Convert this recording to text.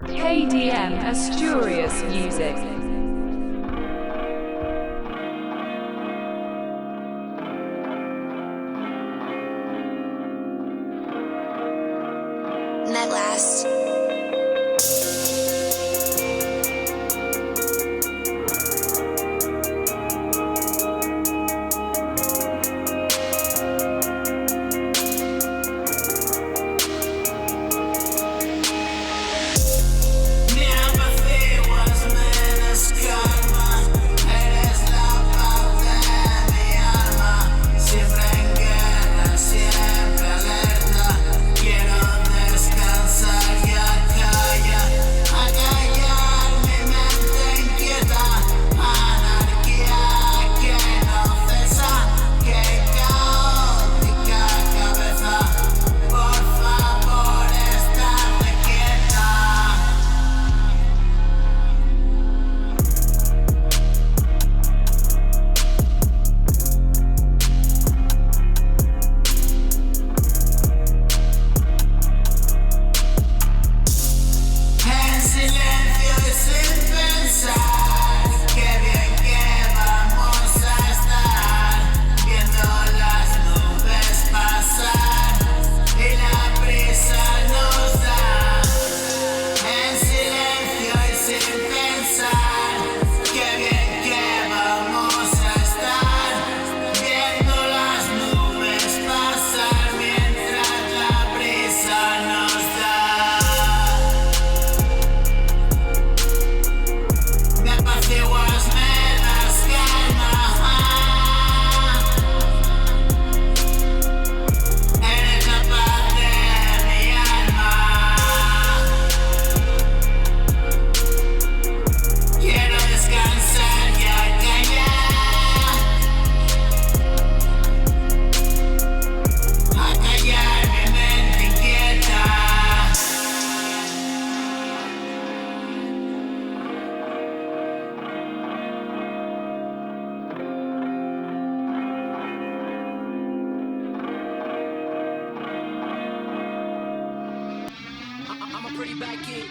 KDM Asturias Music. Metlast. Mi apaciguas, menos calma, eres la paz de mi alma. Siempre en guerra, siempre alerta. Quiero descansar y acallar mi mente inquieta. Anarquía que no cesa, que caótica cabeza. Por favor, estate quieta. En silencio y sin pensar, qué bien que vamos a estar, viendo las nubes pasar y la brisa nos da. En silencio y sin pensar, qué bien que vamos a estar, viendo las nubes pasar mientras la brisa nos da. Me apaciguas, me das calma. Eres la paz de mi alma. Quiero descansar y acallar. Acallar mi mente inquieta. I'm a pretty bad kid.